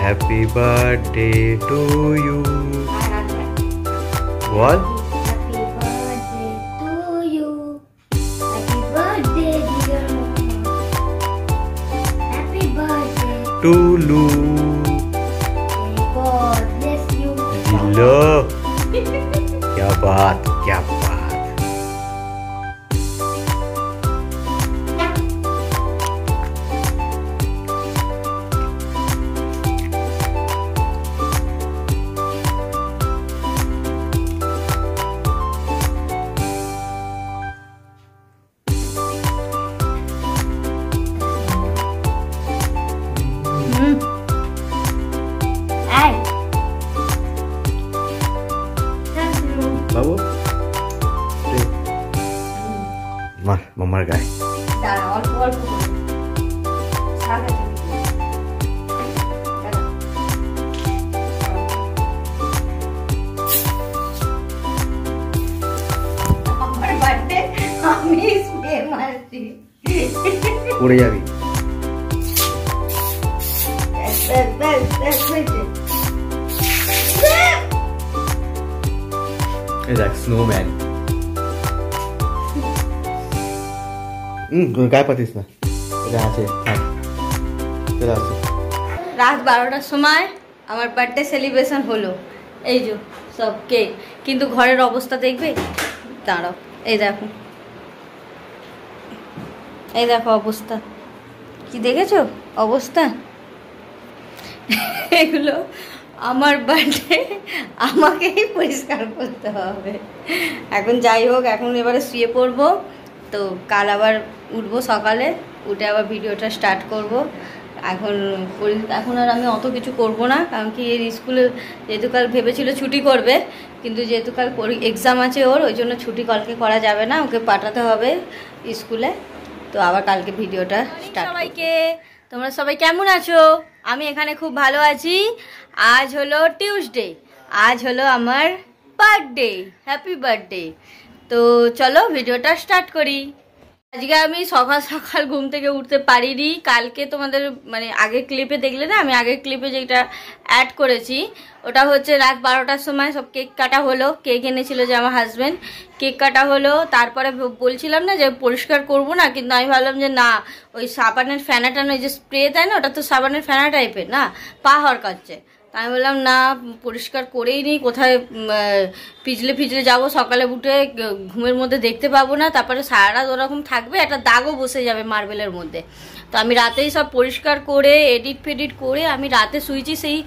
Happy birthday to you. বল टूलू लो क्या बात क्या बात। बाबू मार मम्मार गाय उड़े जाबी দেখ স্নোম্যান। গায়ে পাতিস না, এটা আছে। রাত 12টার সময় আমার বার্থডে সেলিব্রেশন হলো। এই যে সব কেক, কিন্তু ঘরের অবস্থা দেখবে, দাঁড়াও। এই দেখো, এই দেখো অবস্থা, কি দেখেছো অবস্থা? এগুলো আমার বার্থডে, আমাকেই পরিষ্কার করতে হবে। এখন যাই হোক, এখন এবারে শুয়ে পড়বো। তো কাল আবার উঠবো সকালে, উঠে আবার ভিডিওটা স্টার্ট করব। এখন আর আমি অত কিছু করব না, কারণ কি এর স্কুলে যেহেতু কাল ভেবেছিল ছুটি করবে, কিন্তু যেহেতু কাল এক্সাম আছে ওর, ওই জন্য ছুটি কালকে করা যাবে না, ওকে পাঠাতে হবে স্কুলে। তো আবার কালকে ভিডিওটা স্টার্ট। সবাইকে, তোমরা সবাই কেমন আছো? আমি এখানে খুব ভালো আছি। আজ হলো টিউসডে, আজ হলো আমার বার্থডে, হ্যাপি বার্থডে। তো চলো ভিডিওটা স্টার্ট করি। আজকে আমি সকাল সকাল ঘুম থেকে উঠতে পারিনি। কালকে তোমাদের মানে আগের ক্লিপে দেখলে না, আমি আগের ক্লিপে যেটা অ্যাড করেছি, ওটা হচ্ছে রাত 12টার সময় সব কেক কাটা হলো। কেক এনেছিল যে আমার হাজব্যান্ড, কেক কাটা হলো। তারপরে বলছিলাম না যে পরিষ্কার করব না, কিন্তু আমি ভাবলাম যে না, ওই সাবানের ফেনাটা, ওই যে স্প্রে দেয় না, ওটা তো সাবানের ফেনা টাইপের না, পা হরকাচ্ছে। আমি বললাম না, পরিষ্কার করেই নিই, কোথায় পিছলে যাবো, সকালে উঠে ঘুমের মধ্যে দেখতে পাবো না, তারপরে সারা রাত ওরকম থাকবে, একটা দাগও বসে যাবে মার্বেলের মধ্যে। তো আমি রাতেই সব পরিষ্কার করে এডিট ফেডিট করে আমি রাতে শুয়েছি সেই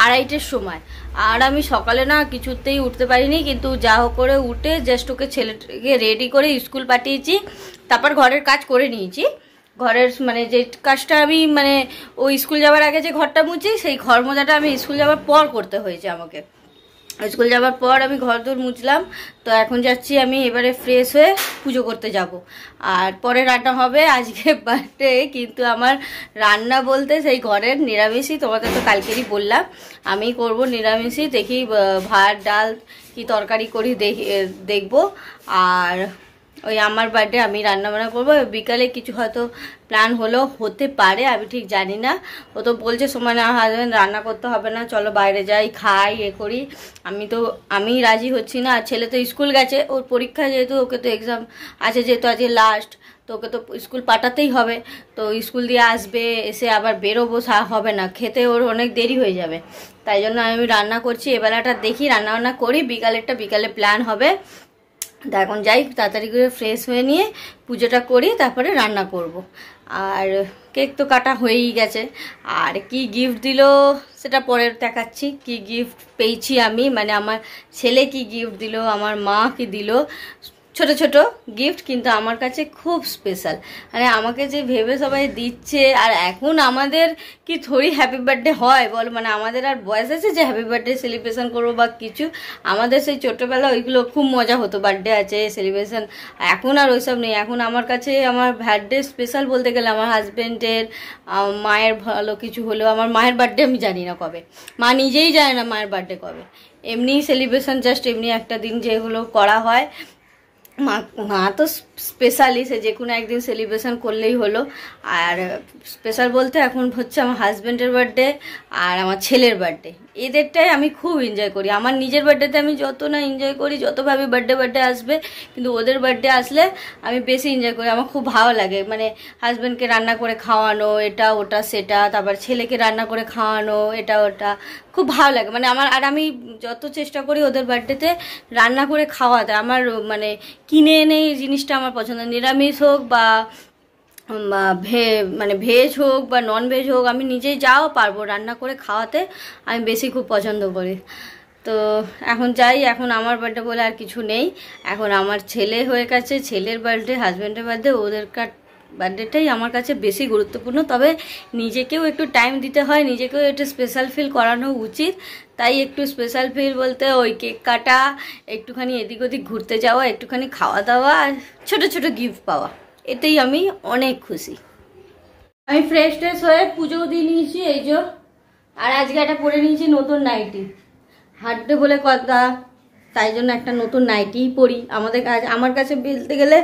2:30টার সময়। আর আমি সকালে না কিছুতেই উঠতে পারিনি, কিন্তু যা হোক করে উঠে জাস্ট ওকে ছেলেটাকে রেডি করে স্কুল পাঠিয়েছি, তারপর ঘরের কাজ করে নিয়েছি। ঘরের মানে যে কাজটা আমি মানে ও স্কুল যাওয়ার আগে যে ঘরটা মুছি, সেই ঘর মোছাটা আমি স্কুল যাওয়ার পর করতে হয়েছে আমাকে। স্কুল যাওয়ার পর আমি ঘর দূর মুছলাম। তো এখন যাচ্ছি আমি এবারে ফ্রেশ হয়ে পুজো করতে যাব। আর পরে রান্না হবে, আজকে বার্থডে, কিন্তু আমার রান্না বলতে সেই ঘরের নিরামিষই, তোমাদের তো কালকেরই বললাম আমি করব নিরামিষই। দেখি ভাত ডাল কি তরকারি করি দেখবো। আর ওই আমার বার্থডে আমি রান্নাবান্না করবো। বিকালে কিছু হয়তো প্ল্যান হতে পারে, আমি ঠিক জানি না। ও তো বলছে সময় না, হাজব্যান্ড রান্না করতে হবে না, চলো বাইরে যাই, খাই, করি। আমি রাজি হচ্ছি না। আর ছেলে তো স্কুল গেছে, ওর পরীক্ষা যেহেতু, ওকে তো এক্সাম আছে যেহেতু আজকে লাস্ট, তো ওকে তো স্কুল পাঠাতেই হবে। তো স্কুল দিয়ে আসবে, এসে আবার বেরোবো, হবে না, খেতে ওর অনেক দেরি হয়ে যাবে। তাই জন্য আমি রান্না করছি। এবেলাটা দেখি রান্নাবান্না করি, বিকালে প্ল্যান হবে। তা এখন যাই, তাড়াতাড়ি করে ফ্রেশ হয়ে নিয়ে পুজোটা করি, তারপরে রান্না করব। আর কেক তো কাটা হয়েই গেছে। আর কি গিফট দিল সেটা পরে দেখাচ্ছি, কি গিফট পেয়েছি আমি, মানে আমার ছেলে কি গিফট দিল, আমার মা কি দিল, ছোট ছোট গিফট, কিন্তু আমার কাছে খুব স্পেশাল। মানে আমাকে যে ভেবে সবাই দিচ্ছে। আর এখন আমাদের কি থোড়ি হ্যাপি বার্থডে হয় বল, মানে আমাদের আর বয়স আছে যে হ্যাপি বার্থডে সেলিব্রেশন করবো বা কিছু। আমাদের সেই ছোটোবেলা ওইগুলো খুব মজা হতো, বার্থডে আছে সেলিব্রেশন। এখন আর ওইসব নেই। এখন আমার কাছে আমার বার্থডে স্পেশাল বলতে গেলে আমার হাজব্যান্ডের, মায়ের ভালো কিছু হলেও, আমার মায়ের বার্থডে আমি জানি না কবে, মা নিজেই জানে না মায়ের বার্থডে কবে। এমনি সেলিব্রেশন জাস্ট এমনি একটা দিন যেগুলো করা হয়, মা মা তো স্পেশালি, সে যে কোনো একদিন সেলিব্রেশন করলেই হলো। আর স্পেশাল বলতে এখন হচ্ছে আমার হাজব্যান্ডের বার্থডে আর আমার ছেলের বার্থডে, এদেরটাই আমি খুব এনজয় করি। আমার নিজের বার্থডেতে আমি যত না এনজয় করি, যতভাবে বার্থডে আসবে, কিন্তু ওদের বার্থডে আসলে আমি বেশি এনজয় করি। আমার খুব ভালো লাগে, মানে হাজব্যান্ডকে রান্না করে খাওয়ানো, এটা ওটা সেটা, তারপর ছেলেকে রান্না করে খাওয়ানো, এটা ওটা, খুব ভালো লাগে। মানে আমার, আর আমি যত চেষ্টা করি ওদের বার্থডেতে রান্না করে খাওয়াতে। আমার মানে কিনে এনে এই জিনিসটা আমার পছন্দ, নিরামিষ হোক বা মানে ভেজ হোক বা নন ভেজ হোক, আমি নিজেই যাও পারবো রান্না করে খাওয়াতে, আমি বেশি খুব পছন্দ করি। তো এখন যাই, এখন আমার বার্থডে বলে আর কিছু নেই, এখন আমার ছেলে হয়ে গেছে, ছেলের বার্থডে, হাজব্যান্ডের বার্থডে, ওদেরকার বার্থডেটাই আমার কাছে বেশি গুরুত্বপূর্ণ। তবে নিজেকেও একটু টাইম দিতে হয়, নিজেকেও একটু স্পেশাল ফিল করানো উচিত। তাই একটু স্পেশাল ফিল বলতে ওই কেক কাটা, একটুখানি এদিক ওদিক ঘুরতে যাওয়া, একটুখানি খাওয়া দাওয়া আর ছোটো ছোটো গিফট পাওয়া, এতেই আমি অনেক খুশি। আমি ফ্রেশ ট্রেশ হয়ে পুজোও দিয়ে নিয়েছি এই যে, আর আজকে একটা পরে নিয়েছি নতুন নাইটি, হাঁটতে বলে কথা, তাই জন্য একটা নতুন নাইটিই পরি। আমার কাছে বলতে গেলে,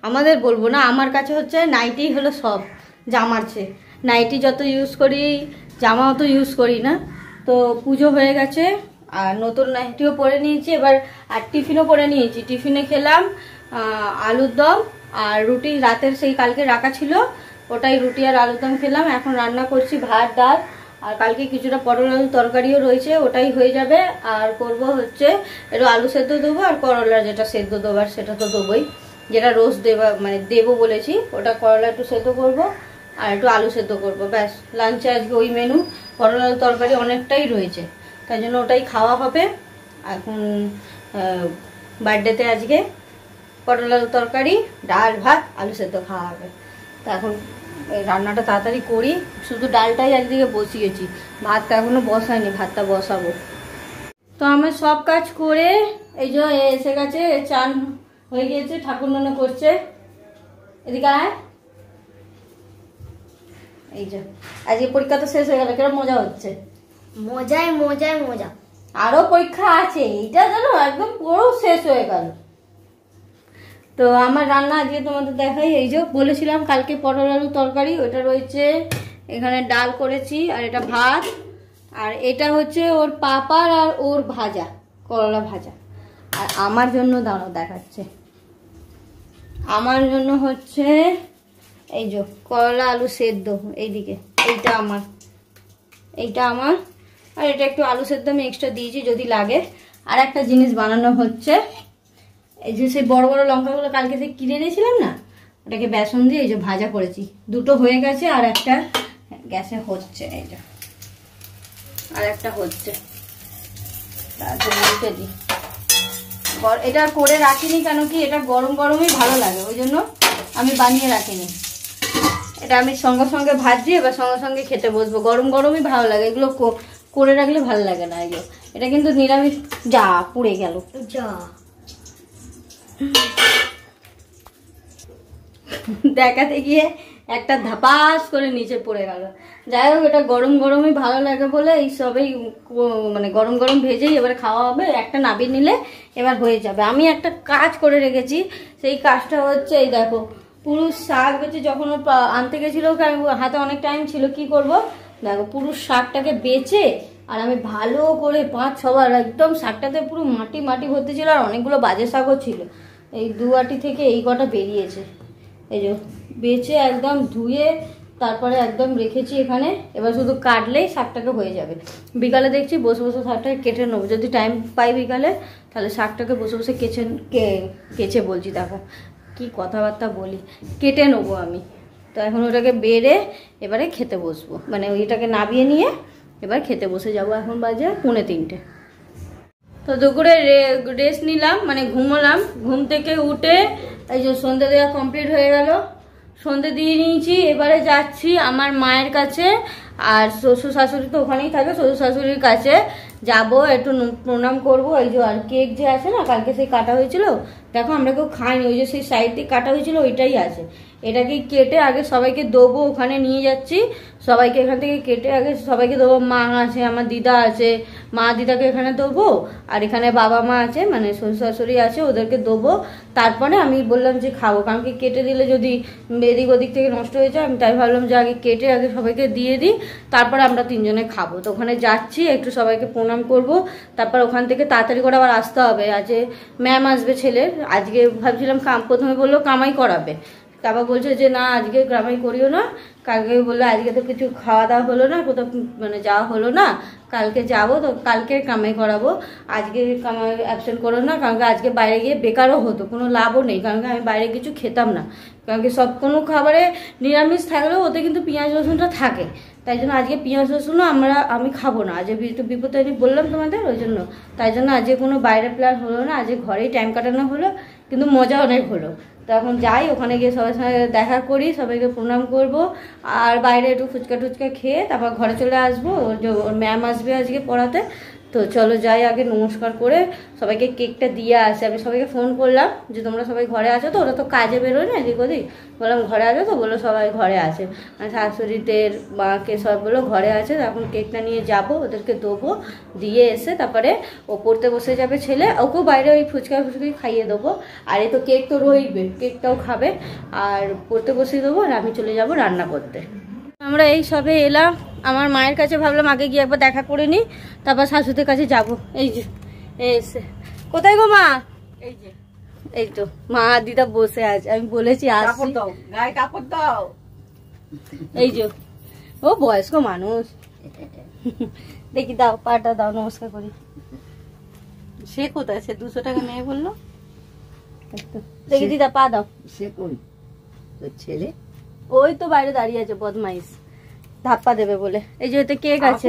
আমাদের বলবো না, আমার কাছে হচ্ছে নাইটিই হলো সব জামার চেয়ে। নাইটি যত ইউজ করি, জামা অত ইউজ করি না। তো পুজো হয়ে গেছে আর নতুন নাইটিও পরে নিয়েছি এবার, আর টিফিনও করে নিয়েছি। টিফিনে খেলাম আলুর দম আর রুটি, রাতের সেই কালকে রাখা ছিল ওটাই, রুটি আর আলুর দম খেলাম। এখন রান্না করছি ভাত ডাল, আর কালকে কিছুটা পটল আলু তরকারিও রয়েছে, ওটাই হয়ে যাবে। আর করব হচ্ছে একটু আলু সেদ্ধ দেবো, আর করলা যেটা সেদ্ধ দেবার সেটা তো দেবোই, যেটা রোজ দেবো বলেছি, ওটা করলা একটু সেদ্ধ করব আর একটু আলু সেদ্ধ করব, ব্যাস। লাঞ্চে আজকে ওই মেনু, পটল আলু তরকারি অনেকটাই রয়েছে, তাই জন্য ওটাই খাওয়া হবে। এখন বার্থডেতে আজকে পটল আলু তরকারি, ডাল ভাত আলু সেদ্ধ খাওয়া হবে। তা এখন রান্নাটা তাড়াতাড়ি করি, শুধু ডালটাই একদিকে বসিয়েছি, ভাতটা এখনো বসাইনি, ভাতটা বসাবো। তো আমার সব কাজ করে এই যে এসে গেছে, চান হয়ে গিয়েছে, ঠাকুর মনে করছে, এদিকে আয়। এই যে আজকে পরীক্ষা তো শেষ হয়ে গেল, কেরম মজা হচ্ছে? মজায় মজায় মজা, আরো পরীক্ষা আছে, এইটা জানো একদম পুরো শেষ হয়ে গেল। তো আমার রান্না আজকে তোমাদের দেখাই, এই যে বলেছিলাম কালকে পটল আলু তরকারি, ওটা রয়েছে এখানে, ডাল করেছি আর এটা ভাত, আর এটা হচ্ছে ওর পাপার আর ওর ভাজা, করলা ভাজা। আর আমার জন্য দাঁড়াও দেখাচ্ছে, আমার জন্য হচ্ছে এই যে করলা আলু সেদ্ধ, এইদিকে এইটা আমার, আর এটা একটু আলু সেদ্ধ আমি এক্সট্রা দিয়েছি যদি লাগে। আর একটা জিনিস বানানো হচ্ছে, এই যে সেই বড় বড় লঙ্কাগুলো কালকে যে কিনে এনেছিলাম না, ওটাকে বেসন দিয়ে এই যে ভাজা করেছি, দুটো হয়ে গেছে আর একটা গ্যাসে হচ্ছে, এই যে আর একটা হচ্ছে, তারপরে উঠে দিই। এটা করে রাখিনি কেন কি, এটা গরম গরমই ভালো লাগে, ওই জন্য আমি বানিয়ে রাখিনি। এটা আমি সঙ্গে সঙ্গে ভাজি, এবার সঙ্গে সঙ্গে খেতে বসবো, গরম গরমই ভালো লাগে, এগুলো করে রাখলে ভালো লাগে না। এগুলো এটা কিন্তু নিরামিষ, যা পুড়ে গেল, যা দেখাতে গিয়ে একটা ধাপাস করে নিচে পড়ে গেল। যাই হোক, এটা গরম গরমই ভালো লাগে বলে এই সবেই মানে গরম গরম ভেজেই এবার খাওয়া হবে, একটা নাবিয়ে নিলে এবার হয়ে যাবে। আমি একটা কাজ করে রেখেছি, সেই কাজটা হচ্ছে এই দেখো, পুরুষ শাক বেচে যখন আনতে গেছিলো, হাতে অনেক টাইম ছিল, কি করব দেখো, পুরুষ শাকটাকে বেচে আর আমি ভালো করে 5-6 বার, একদম শাকটাতে পুরো মাটি মাটি ভর্তি ছিল, আর অনেকগুলো বাজে শাকও ছিল, এই 2 আটি থেকে এই কটা বেরিয়েছে। এই যে বেছে একদম ধুয়ে তারপরে একদম রেখেছি এখানে, এবার শুধু কাটলেই শাকটাকে হয়ে যাবে। বিকালে দেখছি বসে বসে শাকটাকে কেটে নেবো, যদি টাইম পাই বিকালে, তাহলে শাকটাকে বসে বসে কেচে বলছি, দেখো কি কথাবার্তা বলি, কেটে নেবো আমি। তো এখন ওটাকে বেড়ে এবারে খেতে বসবো, মানে ওইটাকে নাবিয়ে নিয়ে এবার খেতে বসে যাব। এখন বাজে 2:45। তো দুপুরে রেস্ট নিলাম, মানে ঘুমোলাম, ঘুম থেকে উঠে এই যে সন্ধ্যে দেওয়া কমপ্লিট হয়ে গেল, সন্ধ্যে দিয়ে নিয়েছি। এবারে যাচ্ছি আমার মায়ের কাছে, আর শ্বশুর শাশুড়ি তো ওখানেই থাকে, শ্বশুর শাশুড়ির কাছে যাব, একটু প্রণাম করব। এই যে আর কেক যে আছে না, কালকে সেই কাটা হয়েছিল, দেখো আমরা কেউ খাইনি, ওই যে সেই সাইড দিয়ে কাটা হয়েছিল ওইটাই আছে, এটাকে কেটে আগে সবাইকে দেবো, ওখানে নিয়ে যাচ্ছি, সবাইকে এখান থেকে কেটে আগে সবাইকে দেবো। মা আছে, আমার দিদা আছে, মা দিদাকে এখানে দেবো, আর এখানে বাবা মা আছে মানে শ্বশুর শাশুড়ি আছে, ওদেরকে দেবো। তারপরে আমি বললাম যে খাবো, কারণ কি কেটে দিলে যদি এদিক ওদিক থেকে নষ্ট হয়ে যায়, আমি তাই ভাবলাম যে আগে কেটে আগে সবাইকে দিয়ে দিই, তারপরে আমরা তিনজনে খাবো। তো ওখানে যাচ্ছি, একটু সবাইকে প্রণাম করব, তারপর ওখান থেকে তাড়াতাড়ি করে আবার আসতে হবে। আজ ম্যাম আসবে ছেলের, আজকে ভাবছিলাম প্রথমে বললো কামাই করাবে, তারপর বলছে যে না আজকে কামাই করিও না, কালকে বললো আজকে তো কিছু খাওয়া দাওয়া হলো না, কোথাও মানে যাওয়া হলো না, কালকে যাবো, তো কালকে কামাই করাবো, আজকে কামাই অ্যাবসেন্ট করো না, কারণ আজকে বাইরে গিয়ে বেকারও হতো, কোনো লাভও নেই, কারণ আমি বাইরে কিছু খেতাম না, কারণ কি সব কোনো খাবারে নিরামিষ থাকলেও ওতে কিন্তু পেঁয়াজ রসুনটা থাকে, তাই জন্য আজকে পেঁয়াজ রসুনও আমি খাবো না, আজকে একটু বিপদে আমি বললাম তোমাদের, ওই জন্য তাই জন্য আজকে কোনো বাইরে প্ল্যান হলো না, আজকে ঘরেই টাইম কাটানো হলো, কিন্তু মজা অনেক হলো। তো এখন যাই, ওখানে গিয়ে সবার সঙ্গে দেখা করি, সবাইকে প্রণাম করব, আর বাইরে একটু ফুচকা টুচকা খেয়ে তারপর ঘরে চলে আসবো। ওর ম্যাম আসবে আজকে পড়াতে, তো চলো যাই, আগে নমস্কার করে সবাইকে কেকটা দিয়ে আসে। আমি সবাইকে ফোন করলাম যে তোমরা সবাই ঘরে আছো তো, ওরা তো কাজে বেরোয় না এদিক ওদিক, বললাম ঘরে আছো তো, বললো সবাই ঘরে আছে, মানে শাশুড়িদের মাকে সব বললো ঘরে আছে। এখন কেকটা নিয়ে যাব, ওদেরকে দেবো, দিয়ে এসে তারপরে ও পড়তে বসে যাবে ছেলে, ওকেও বাইরে ওই ফুচকা খাইয়ে দেবো, আর এই তো কেক তো রইবে, কেকটাও খাবে, আর পড়তে বসিয়ে দেবো, আর আমি চলে যাব রান্না করতে। আমরা এই সবে এলাম আমার মায়ের কাছে, ভাবলাম আগে গিয়ে একবার দেখা করে নিই, তারপর শাশুড়ির কাছে যাব। এই যে এসে, কোথায় গো মা? এই যে, এই তো মা দিদা বসে আছে, আমি বলেছি আসছি, গায়ে কাপড় দাও। এই যে ও বয়স্ক মানুষ, দেখি দাও পাটা দাও, নমস্কার করি। সে কোথায়, সে 200 টাকা নেয় বললো, দেখি দিদা পা দাও। সে কোন তোর ছেলে? ওই তো বাইরে দাঁড়িয়ে আছে বদমাইশ, ধাপ্পা দেবে বলে। এই যে এতে কেক আছে,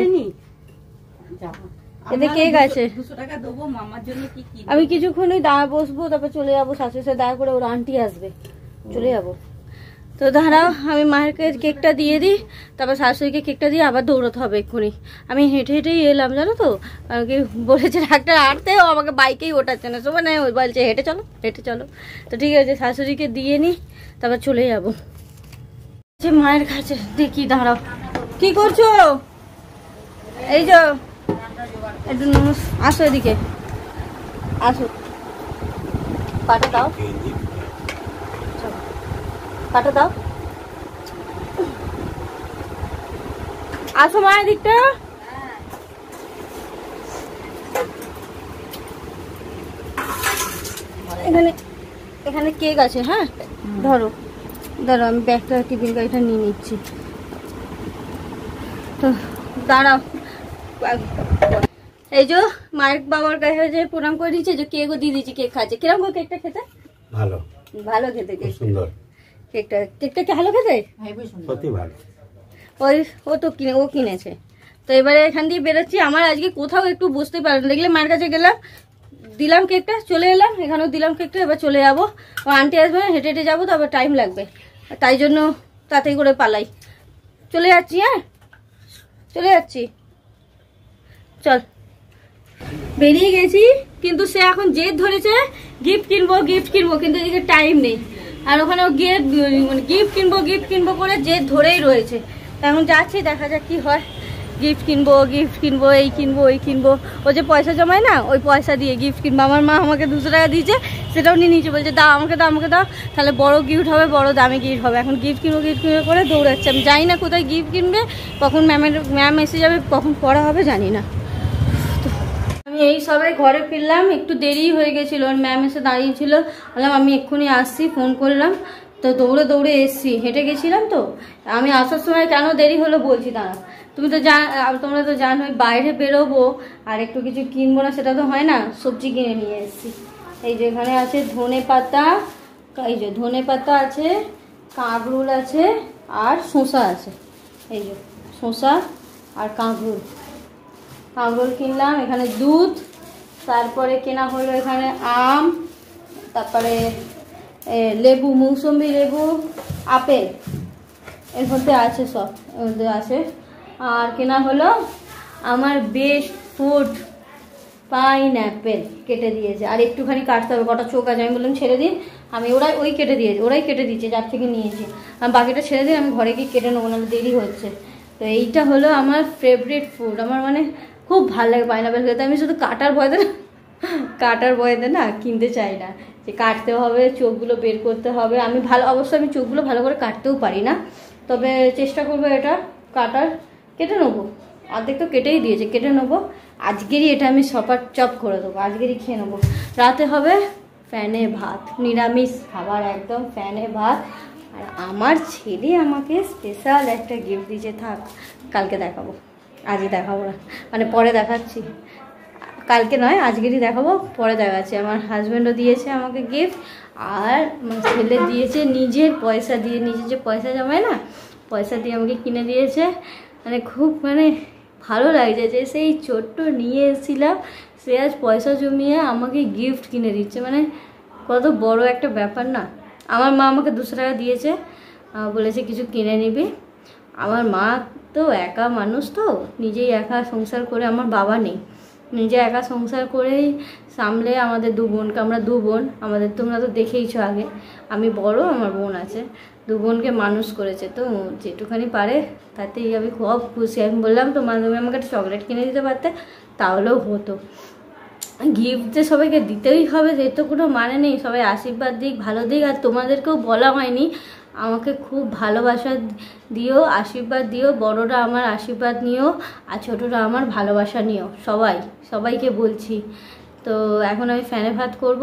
এতে কেক আছে, 200 টাকা দেবো মামার জন্য। কি কি আমি কিছুক্ষণই দাঁড়া বসবো, তারপর চলে যাবো, শাশুড়ির সাথে দেখা করে ওর আন্টি আসবে, চলে যাবো। তো দাঁড়াও, আমি মায়েরকে কেকটা দিয়ে দিই, তারপর শাশুড়িকে কেকটা দিয়ে আবার দৌড়াতে হবে এক্ষুনি। আমি হেঁটে হেঁটেই এলাম জানো তো, কারণ কি বলেছে ডাক্তার আটতে, ও আমাকে বাইকেই ওঠাচ্ছে না, সময় নেই, ওই বলছে হেঁটে চলো হেঁটে চলো। তো ঠিক আছে, শাশুড়িকে দিয়ে নিই, তারপর চলে যাবো মায়ের কাছে। দেখি দাঁড়াও, কি করছো? এই যে একটু আসো, এদিকে আসো, পাটা দাও, পাটা দাও, আসো মায়ের দিকটা। এখানে এখানে কেক আছে, হ্যাঁ ধরো দাঁড়াও, আমি ব্যাগটা টিফিন গাড়িটা নিয়ে নিচ্ছি। তো দাঁড়াও, এই যে মায়ের বাবার কাছে প্রণাম করে দিচ্ছে, যে কেকও দিয়ে দিচ্ছি, কেক খাচ্ছে। কিরকম করে কেকটা খেতে? ভালো, ভালো খেতে, কেক সুন্দর, কেকটা কি ভালো খেতে? সত্যি ভালো। ওই ও তো ও কিনেছে। তো এবারে এখান দিয়ে বেরোচ্ছি, আমার আজকে কোথাও একটু বুঝতে পারলাম, দেখলে মায়ের কাছে গেলাম, দিলাম কেকটা, চলে এলাম, এখানেও দিলাম কেকটা, এবার চলে যাবো, ও আন্টি আসবে, হেঁটে হেঁটে যাবো, তো আবার টাইম লাগবে, তাই জন্য তাড়াতাড়ি করে পালাই, চলে যাচ্ছি। হ্যাঁ চলে যাচ্ছি, চল। বেরিয়ে গেছি, কিন্তু সে এখন জেদ ধরেছে গিফট কিনবো, কিন্তু এদিকে টাইম নেই, আর ওখানে গিয়ে মানে গিফট কিনবো করে জেদ ধরেই রয়েছে। এখন যাচ্ছি, দেখা যাক কি হয়। গিফট কিনবো, এই কিনবো ওই কিনবো, ও যে পয়সা জমায় না, ওই পয়সা দিয়ে গিফট কিনবো। আমার মা আমাকে 200 টাকা দিয়েছে, সেটাও নিয়ে নিয়েছে, বলছে দাও আমাকে দাও, তাহলে বড় গিফট হবে, বড় দামি গিফট হবে। এখন গিফট কিনবো করে দৌড়াচ্ছে, আমি জানি না কোথায় গিফট কিনবে, কখন ম্যাম এসে যাবে, কখন পড়া হবে জানি না। আমি এই সবাই ঘরে ফিরলাম, একটু দেরি হয়ে গেছিল, ম্যাম এসে দাঁড়িয়েছিল, বললাম আমি এক্ষুনি আসছি, ফোন করলাম, তো দৌড়ে এসছি, হেঁটে গেছিলাম। তো আমি আসার সময় কেন দেরি হলো বলছি, দাঁড়া। তোমরা তো জানোই বাইরে বেরোবো আর একটু কিছু কিনবো না, সেটা তো হয় না, সবজি কিনে নিয়ে এসেছি। এই যে এখানে আছে ধনে পাতা, এই যে ধনে পাতা আছে, কাঁকরোল আছে, আর শসা আছে। এই যে শসা আর কাঁকরোল কিনলাম। এখানে দুধ, তারপরে কেনা হলো এখানে আম, তারপরে লেবু, মৌসুম্বি লেবু, আপেল, এর মধ্যে আছে, সব এর মধ্যে আছে। আর কেনা হলো আমার বেস্ট ফুড পাইনঅ্যাপেল, কেটে দিয়েছে, আর একটুখানি কাটতে হবে, কটা চোখ আছে, আমি বললাম ছেড়ে দিন, আমি ওরাই কেটে দিয়েছে, যার থেকে নিয়েছি, আমি বাকিটা ছেড়ে দিন, আমি ঘরে গিয়ে কেটে নেবো, না দেরি হচ্ছে। তো এইটা হলো আমার ফেভারিট ফুড, আমার মানে খুব ভালো লাগে পাইনাপেল খেতে। আমি শুধু কাটার ভয়তে না কিনতে চাই না, যে কাটতে হবে, চোখগুলো বের করতে হবে। আমি অবশ্যই আমি চোখগুলো ভালো করে কাটতেও পারি না, তবে চেষ্টা করবো এটা কাটার। কেটে নেবো, অর্ধেক তো কেটেই দিয়েছে, কেটে নেবো। আজকেরই এটা আমি চপ করে দেবো, আজকেরই খেয়ে নেবো। রাতে হবে ফ্যানে ভাত, নিরামিষ খাবার, একদম ফ্যানে ভাত। আর আমার ছেলে আমাকে স্পেশাল একটা গিফট দিয়েছে, থাক কালকে দেখাবো, আজই দেখাবো না, মানে পরে দেখাচ্ছি। কালকে নয়, আজকেরই দেখাবো, পরে দেখাচ্ছি। আমার হাজব্যান্ডও দিয়েছে আমাকে গিফট, আর আমার ছেলে দিয়েছে নিজের পয়সা দিয়ে, নিজের যে পয়সা জমায় না, পয়সা দিয়ে আমাকে কিনে দিয়েছে। মানে খুব ভালো লাগছে যে সেই ছোট্ট নিয়ে এসেছিলাম, সে আজ পয়সা জমিয়ে আমাকে গিফট কিনে দিচ্ছে। মানে কত বড় একটা ব্যাপার না। আমার মা আমাকে 200 টাকা দিয়েছে, বলেছে কিছু কিনে নিবি। আমার মা তো একা মানুষ, তো নিজেই একা সংসার করে, আমার বাবা নেই, নিজে একা সংসার করেই সামলে আমাদের 2 বোনকে, আমরা 2 বোন, আমাদের তোমরা তো দেখেইছো আগে, আমি বড়, আমার বোন আছে, 2 বোনকে মানুষ করেছে। তো যেটুখানি পারে তাতেই আমি খুব খুশি। আমি বললাম তো মা, তুমি আমাকে একটা চকলেট কিনে দিতে পারতে, তাহলেও হতো। গিফট যে সবাইকে দিতেই হবে সে তো কোনো মানে নেই, সবাই আশীর্বাদ দিক, ভালো দিক। আর তোমাদেরকেও বলা হয়নি, আমাকে খুব ভালোবাসা দিও, আশীর্বাদ দিও, বড়রা আমার আশীর্বাদ নিও, আর ছোটরা আমার ভালোবাসা নিও, সবাইকে বলছি। তো এখন আমি ফ্যানে ভাত করব,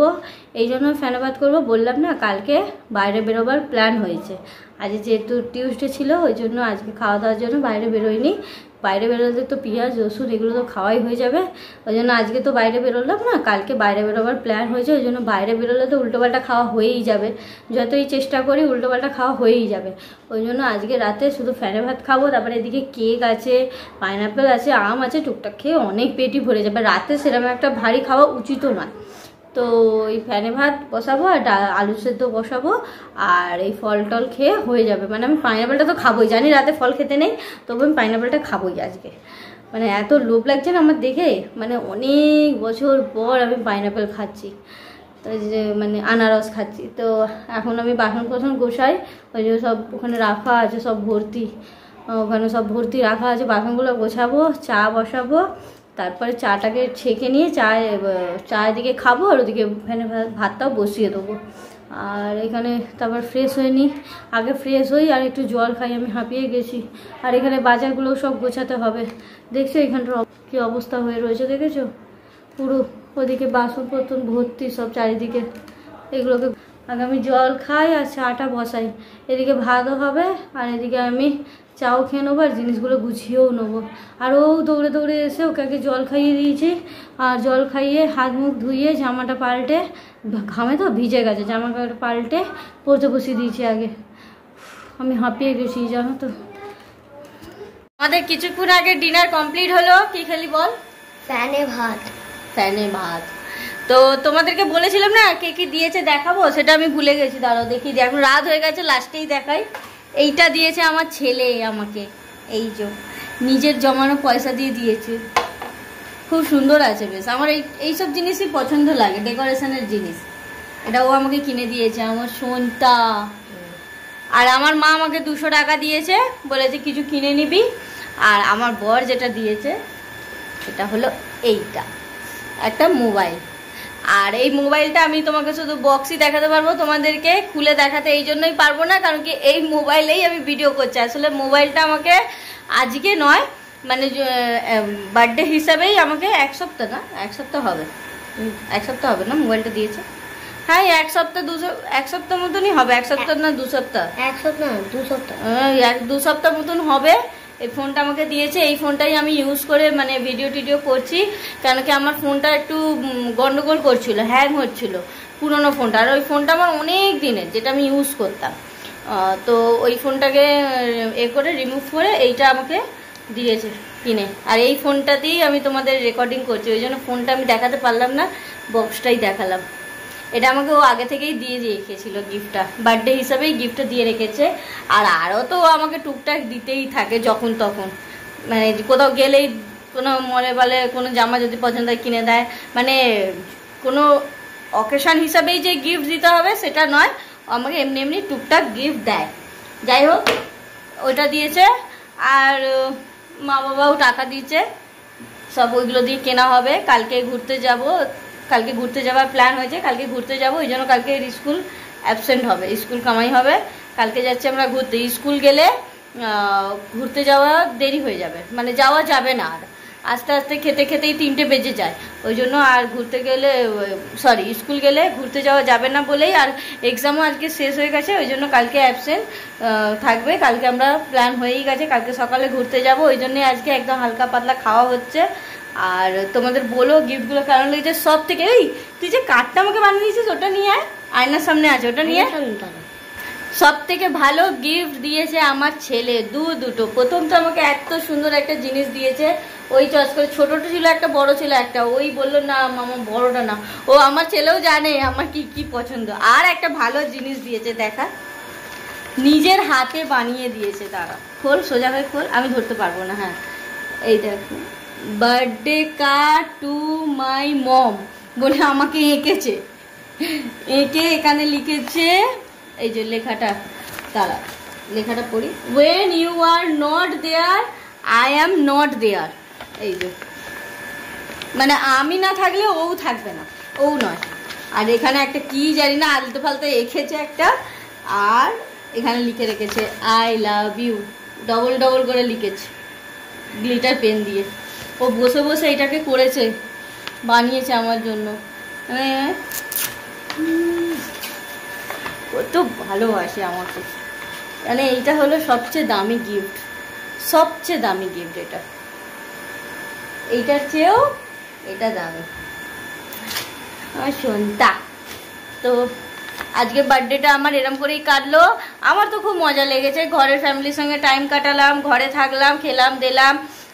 এই জন্য ফ্যানে ভাত করবো। বললাম না কালকে বাইরে বেরোবার প্ল্যান হয়েছে, আজ যেহেতু টিউসডে ছিল ওই জন্য আজকে খাওয়া দাওয়ার জন্য বাইরে বেরোয়নি। বাইরে বেরোলে তো পেঁয়াজ রসুন এগুলো তো খাওয়াই হয়ে যাবে, ওই জন্য আজকে তো বাইরে বেরোলাম না, কালকে বাইরে বেরোবার প্ল্যান হয়েছে। ওই জন্য বাইরে বেরোলে তো উল্টোপাল্টা খাওয়া হয়েই যাবে, যতই চেষ্টা করি উল্টোপাল্টা খাওয়া হয়েই যাবে। ওই জন্য আজকে রাতে শুধু ফ্যানে ভাত খাবো। তারপরে এদিকে কেক আছে, পাইনাপেল আছে, আম আছে, টুকটাক খেয়ে অনেক পেটই ভরে যাবে। রাতে সেরকম একটা ভারী খাওয়া উচিতও নয়। তো এই ফ্যানে ভাত বসাবো, আর আলু সেদ্ধ বসাবো, আর এই ফল টল খেয়ে হয়ে যাবে। মানে আমি পাইনাপেলটা তো খাবোই, জানি রাতে ফল খেতে নেই, তবু আমি পাইনাপেলটা খাবোই আজকে। মানে এত লোভ লাগছে না আমার দেখে, মানে অনেক বছর পর আমি পাইনাপেল খাচ্ছি, তো যে মানে আনারস খাচ্ছি। তো এখন আমি বাসন কোসন গোছাই, ওই যে সব ওখানে রাখা আছে, সব ভর্তি, ওখানে সব ভর্তি রাখা আছে, বাসনগুলো গোছাবো, চা বসাবো, তারপরে চাটাকে ছেঁকে নিয়ে চা এদিকে খাবো, আর ওদিকে ফ্যানে ভাতটাও বসিয়ে দেবো। আর এখানে তারপর ফ্রেশ হয়ে নিই, আগে ফ্রেশ হই আর একটু জল খাই, আমি হাঁপিয়ে গেছি। আর এখানে বাজারগুলোও সব গোছাতে হবে। দেখছো এখানটার কী অবস্থা হয়ে রয়েছে, দেখেছো পুরো, ওদিকে বাসনপত্র ভর্তি সব চারিদিকে। এগুলোকে আগে আমি জল খাই আর চাটা বসাই, এদিকে ভাতও হবে, আর এদিকে আমি চাও খেয়ে নেবো, আর জিনিসগুলো গুছিয়েও নেবো। আর ও দৌড়ে দৌড়ে এসে ওকে আগে জল খাইয়ে দিয়েছি, আর জল খাইয়ে হাত মুখ ধুইয়ে জামাটা পাল্টে, ঘামে তো ভিজে গেছে, জামা কাপড় পাল্টে পরতে বসিয়ে দিয়েছি আগে। আমি হাঁপিয়ে গেছি জানো তো। আমাদের কিছুক্ষণ আগে ডিনার কমপ্লিট হলো। কি খেলি বল? ফ্যানে ভাত। ফ্যানে ভাত। তো তোমাদেরকে বলেছিলাম না কে কি দিয়েছে দেখাবো, সেটা আমি ভুলে গেছি, দাঁড়াও দেখি। এখন রাত হয়ে গেছে, লাস্টেই দেখাই। এইটা দিয়েছে আমার ছেলে আমাকে, এই যে নিজের জমানো পয়সা দিয়ে দিয়েছে, খুব সুন্দর আছে বেশ। আমার এইসব জিনিসই পছন্দ লাগে, ডেকোরেশনের জিনিস। এটা ও আমাকে কিনে দিয়েছে, আমার সোনটা। আর আমার মা আমাকে 200 টাকা দিয়েছে, বলেছে কিছু কিনে নিবি। আর আমার বর যেটা দিয়েছে সেটা হলো এইটা, একটা মোবাইল। আর এই মোবাইলটা আমি তোমাকে শুধু বক্সই দেখাতে পারবো, তোমাদেরকে খুলে দেখাতে এই জন্যই পারবো না, কারণ কি এই মোবাইলেই আমি ভিডিও করছি। আসলে মোবাইলটা আমাকে আজকে নয়, মানে বার্থডে হিসাবেই আমাকে 1 সপ্তাহ না, 1 সপ্তাহ হবে, 1 সপ্তাহ হবে না মোবাইলটা দিয়েছে। হ্যাঁ 1 সপ্তাহ 1 সপ্তাহ মতনই হবে, 1 সপ্তাহ না 2 সপ্তাহ, 1 সপ্তাহ না 2 সপ্তাহ, 2 সপ্তাহ মতন হবে। এই ফোনটা আমাকে দিয়েছে, এই ফোনটাই আমি ইউজ করে মানে ভিডিও টিডিও করছি। কেন কি আমার ফোনটা একটু গন্ডগোল করছিল, হ্যাং হচ্ছিল পুরোনো ফোনটা। আর ওই ফোনটা আমার অনেক দিনের, যেটা আমি ইউজ করতাম। তো ওই ফোনটাকে করে রিমুভ করে এইটা আমাকে দিয়েছে কিনে। আর এই ফোনটা দিয়েই আমি তোমাদের রেকর্ডিং করছি, ওই জন্য ফোনটা আমি দেখাতে পারলাম না, বক্সটাই দেখালাম। এটা আমাকে ও আগে থেকেই দিয়ে রেখেছিল গিফটটা, বার্থডে হিসাবেই গিফটটা দিয়ে রেখেছে। আর আরও তো আমাকে টুকটাক দিতেই থাকে যখন তখন, মানে কোথাও গেলেই কোনো মনে বলে কোনো জামা যদি পছন্দ হয় কিনে দেয়, মানে কোনো অকেশন হিসাবেই যে গিফট দিতে হবে সেটা নয়, আমাকে এমনি এমনি টুকটাক গিফট দেয়। যাই হোক ওইটা দিয়েছে। আর মা বাবাও টাকা দিয়েছে সব ওইগুলো দিয়ে কেনা হবে। কালকে ঘুরতে যাওয়ার প্ল্যান হয়েছে, কালকে ঘুরতে যাব, ওই জন্য কালকে স্কুল অ্যাবসেন্ট হবে, স্কুল কামাই হবে। কালকে যাচ্ছি আমরা ঘুরতে, স্কুল গেলে ঘুরতে যাওয়া দেরি হয়ে যাবে, মানে যাওয়া যাবে না আর, আস্তে আস্তে খেতে খেতেই 3টে বেজে যায়, ওই জন্য আর স্কুল গেলে ঘুরতে যাওয়া যাবে না বলেই, আর এক্সামও আজকে শেষ হয়ে গেছে, ওই জন্য কালকে অ্যাবসেন্ট থাকবে। কালকে আমরা প্ল্যান হয়েই গেছে, কালকে সকালে ঘুরতে যাব, ওই জন্যই আজকে একদম হালকা পাতলা খাওয়া হচ্ছে। আর তোমাদের বলো গিফটগুলো কেমন লেগেছে। সব থেকে এই তুই যে কার্ডটা আমাকে বানিয়ে দিয়েছিস ওটা নিয়ে আয়, আয়নার সামনে আছে, ওটা নিয়ে সব থেকে ভালো গিফট দিয়েছে আমার ছেলে, দুটো। প্রথম তো আমাকে এত সুন্দর একটা জিনিস দিয়েছে, ওই চয়েস করে, ছোটটা ছিল একটা, বড় ছিল একটা, ওই বললো না মামা বড়টা না, ও আমার ছেলেও জানে আমার কি কি পছন্দ। আর একটা ভালো জিনিস দিয়েছে, দেখা, নিজের হাতে বানিয়ে দিয়েছে তারা। খোল, সোজা হয়ে খোল, আমি ধরতে পারবো না। হ্যাঁ এই দেখো, বার্থডে কার্ড টু মাই মম বলে আমাকে এঁকে এখানে লিখেছে, এই যে লেখাটা, তারা লেখাটা পড়ি, when you are not there I am not there। এই যে মানে আমি না থাকলে ও থাকবে না, ও নয়। আর এখানে একটা কি জানি না আলতো ফালতো এঁকেছে একটা, আর এখানে লিখে রেখেছে আই লাভ ইউ, ডবল করে লিখেছে গ্লিটার পেন দিয়ে। ও বসে বসে এটাকে করেছে, বানিয়েছে আমার জন্য, মানে কত ভালোবাসে আমাকে, মানে এইটা হলো সবচেয়ে দামি গিফট, এটা এইটার চেয়েও এটা দামি আমার সন্তা। তো আজকে বার্থডেটা আমার এরম করেই কাটলো, আমার তো খুব মজা লেগেছে, ঘরের ফ্যামিলির সঙ্গে টাইম কাটালাম, ঘরে থাকলাম, খেলাম দিলাম,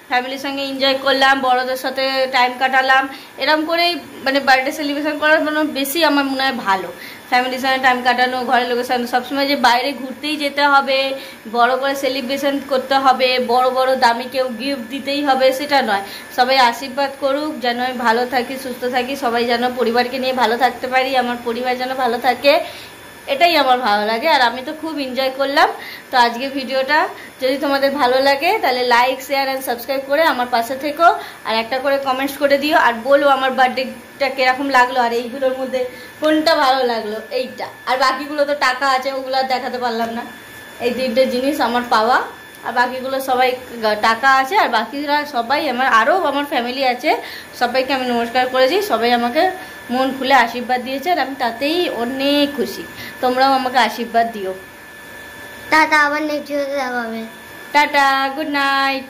ফ্যামিলির সঙ্গে এনজয় করলাম, বড়দের সাথে টাইম কাটালাম, এরম করেই মানে বার্থডে সেলিব্রেশন করার জন্য বেশি আমার মনে হয় ভালো, ফ্যামিলির সঙ্গে টাইম কাটানো, ঘরের লোকের সঙ্গে। সবসময় যে বাইরে ঘুরতেই যেতে হবে, বড় করে সেলিব্রেশন করতে হবে, বড় দামি কেউ গিফট দিতেই হবে, সেটা নয়। সবাই আশীর্বাদ করুক যেন আমি ভালো থাকি, সুস্থ থাকি, সবাই যেন পরিবারকে নিয়ে ভালো থাকতে পারি, আমার পরিবার যেন ভালো থাকে, এটাই আমার ভালো লাগে। আর আমি তো খুব এনজয় করলাম। তো আজকে ভিডিওটা যদি তোমাদের ভালো লাগে তাহলে লাইক, শেয়ার অ্যান্ড সাবস্ক্রাইব করে আমার পাশে থেকো, আর একটা করে কমেন্টস করে দিও, আর বলো আমার বার্থডেটা কিরকম লাগলো, আর এইগুলোর মধ্যে কোনটা ভালো লাগলো, এইটা। আর বাকিগুলো তো টাকা আছে, ওগুলো আর দেখাতে পারলাম না, এই 3টে জিনিস আমার পাওয়া, আর বাকিগুলো সবাই টাকা আছে, আর বাকিরা সবাই আরও আমার ফ্যামিলি আছে, সবাইকে আমি নমস্কার করেছি, সবাই আমাকে মন খুলে আশীর্বাদ দিয়েছে, আর আমি তাতেই অনেক খুশি। তোমরাও আমাকে আশীর্বাদ দিও। টাটা, আবার নেক্সট ভিডিওতে দেখা হবে। Tata, good night.